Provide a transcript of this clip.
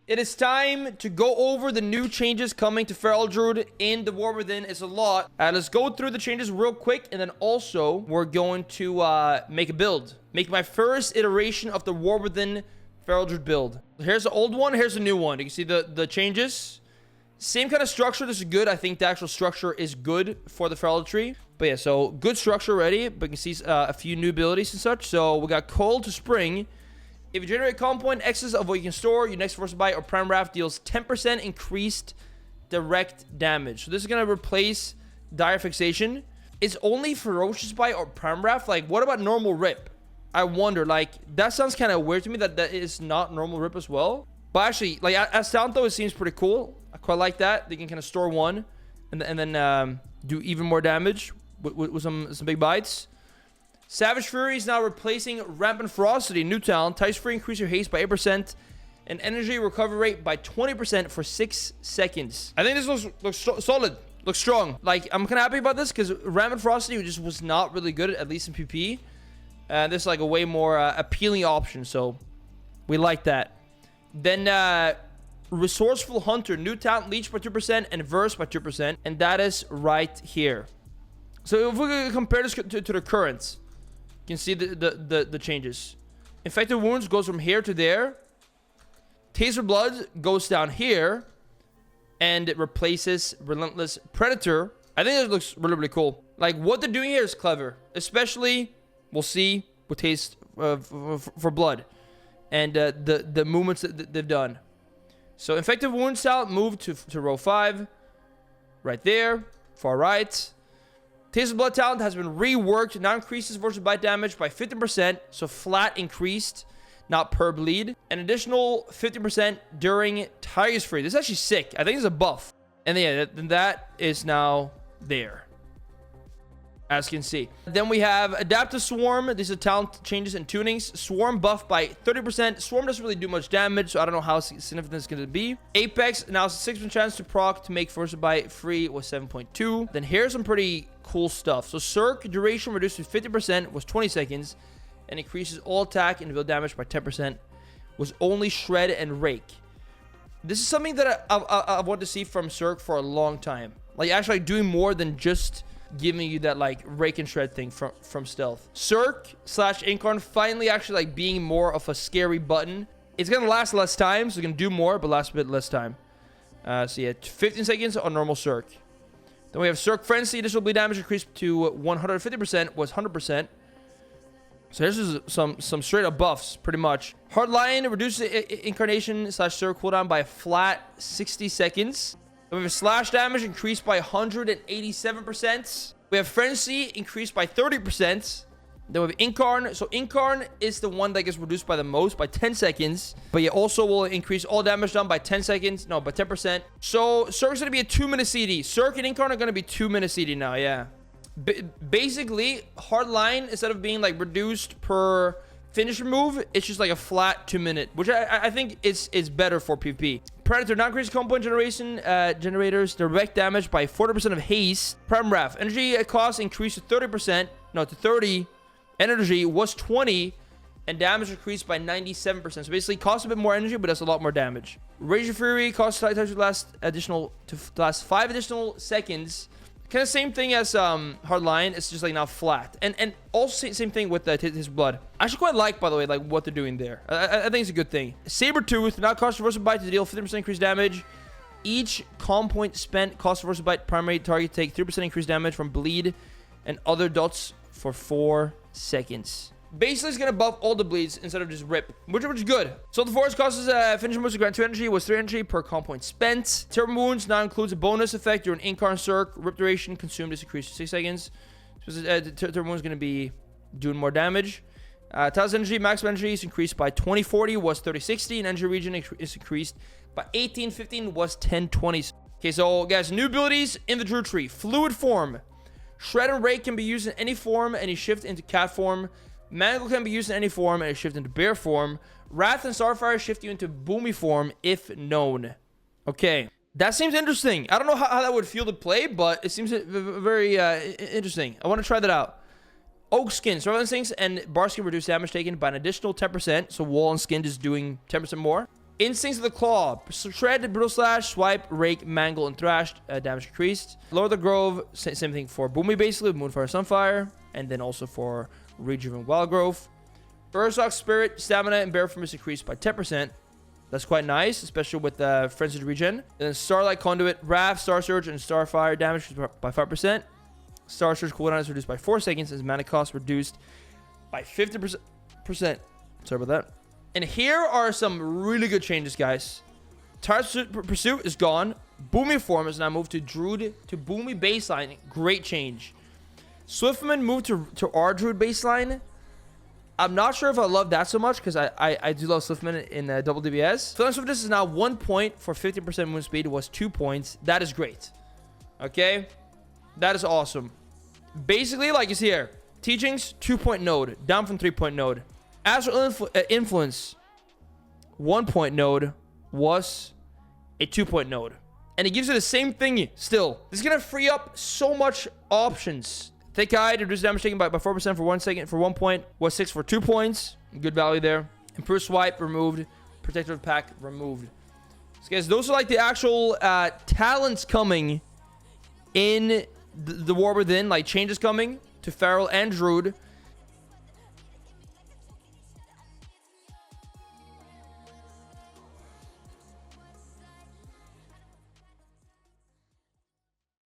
It is time to go over the new changes coming to Feral Druid in the War Within. It's a lot. Let's go through the changes real quick, and then also we're going to make a build. Make my first iteration of the War Within Feral Druid build. Here's the old one. Here's the new one. You can see the changes. Same kind of structure. This is good. I think the actual structure is good for the Feral tree. But yeah, so good structure already. But you can see a few new abilities and such. So we got Cold to Spring. If you generate calm point excess of what you can store, your next Force Bite or Prime Wrath deals 10% increased direct damage. So this is going to replace Dire Fixation. It's only Ferocious Bite or Prime Wrath. Like, what about normal Rip? I wonder. Like, that sounds kind of weird to me that is not normal Rip as well. But actually, like, as sound though, it seems pretty cool. I quite like that. They can kind of store one and then do even more damage with some big bites. Savage Fury is now replacing Rampant Ferocity. New talent. Tice Free, increase your haste by 8% and energy recovery rate by 20% for 6 seconds. I think this looks solid. Looks strong. Like, I'm kind of happy about this because Rampant Ferocity just was not really good, at least in PP. This is like a way more appealing option, so we like that. Then Resourceful Hunter. New talent. Leech by 2% and Verse by 2%. And that is right here. So if we compare this to the currents, you can see the changes. Infected Wounds goes from here to there. Taste of Blood goes down here. And it replaces Relentless Predator. I think this looks really, really cool. Like, what they're doing here is clever. Especially, we'll see, with Taste for Blood. And the movements that they've done. So, Infected Wounds talent moved to row 5. Right there. Far right. Taste of Blood talent has been reworked. Now increases versus bite damage by 50%. So flat increased, not per bleed. An additional 50% during Tiger's Free. This is actually sick. I think it's a buff. And yeah, that is now there, as you can see. Then we have Adaptive Swarm. These are talent changes and tunings. Swarm buff by 30%. Swarm doesn't really do much damage, so I don't know how significant it's going to be. Apex now has a 6% chance to proc to make first bite free was 7.2. Then here's some pretty cool stuff. So Cirque duration reduced to 50% was 20 seconds and increases all attack and build damage by 10% was only Shred and Rake. This is something that I want to see from Cirque for a long time. Like, actually doing more than just giving you that, like, Rake and Shred thing from stealth. Cirque / Incarn finally actually, like, being more of a scary button. It's gonna last less time, so it's gonna do more, but last a bit less time. So yeah, 15 seconds on normal Cirque. Then we have Cirque Frenzy. Additional bleed damage increased to 150% was 100%. So here's just some straight up buffs, pretty much. Hard Lion reduces Incarnation / Cirque cooldown by a flat 60 seconds. Then we have Slash damage increased by 187%. We have Frenzy increased by 30%. Then we have Incarn. So Incarn is the one that gets reduced by the most, by 10 seconds. But it also will increase all damage done by 10 seconds. No, by 10%. So Cirque's going to be a 2-minute CD. Cirque and Incarn are going to be 2-minute CD now, yeah. Basically, Hardline, instead of being like reduced per finisher move, it's just like a flat 2-minute, which I think is better for PvP. Predator now increases combo point generators direct damage by 40% of haste. Prime Wrath energy cost increased to 30%, no, to 30. Energy was 20, and damage increased by 97%. So basically, costs a bit more energy, but does a lot more damage. Rage of Fury costs to last 5 additional seconds. Kind of same thing as Hardline. It's just like now flat, and also same thing with his blood. I actually quite like, by the way, like what they're doing there. I think it's a good thing. Sabertooth now costs reversal bite to deal 50% increased damage. Each calm point spent costs reversal bite primary target take 3% increased damage from bleed and other dots for 4 seconds. Basically, it's gonna buff all the bleeds instead of just rip, which is good. So the force costs finisher moves to grant 2 energy was 3 energy per calm point spent. Turbo Wounds now includes a bonus effect during Incarn Cirque. Rip duration consumed is increased to 6 seconds. So Turbo Wounds gonna be doing more damage. Talos energy, maximum energy is increased by 2040 was 3060, and energy region is increased by 1815 was 1020. Okay, so guys, new abilities in the Druid tree. Fluid form. Shred and Rake can be used in any form, and you shift into cat form. Mangle can be used in any form, and it shift into bear form. Wrath and Starfire shift you into boomy form if known. Okay, that seems interesting. I don't know how that would feel to play, but it seems very interesting. I want to try that out. Oak Skin, Survival Instincts and Bar Skin reduce damage taken by an additional 10%. So Wall and Skin is doing 10% more. Instincts of the Claw. Shred, Brutal Slash, Swipe, Rake, Mangle, and Thrash. Damage increased. Lord of the Grove. Same thing for Boomy, basically. Moonfire, Sunfire. And then also for Rejuven Wild Growth. Ursock Spirit. Stamina and Bear Firmness increased by 10%. That's quite nice, especially with Frenzied Regen. And then Starlight Conduit. Wrath, Star Surge, and Starfire. Damage by 5%. Star Surge cooldown is reduced by 4 seconds. As mana cost reduced by 50%. Sorry about that. And here are some really good changes, guys. Tireless Pursuit is gone. Boomy form is now moved to Druid to Boomy baseline. Great change. Swiftman moved to our Druid baseline. I'm not sure if I love that so much because I do love Swiftman in double DBS. Flame Swiftness is now 1 point for 50% movement speed. It was 2 points. That is great. Okay? That is awesome. Basically, like you see here, Teachings, 2-point node, down from 3-point node. Astral Influence, 1-point node, was a 2-point node. And it gives you the same thing still. This is going to free up so much options. Thick Eye, reduce damage taken by 4% for 1 second for 1 point. Was 6 for 2 points. Good value there. Improved Swipe, removed. Protective Pack, removed. So guys, those are like the actual talents coming in the War Within. Like changes coming to Feral and Druid.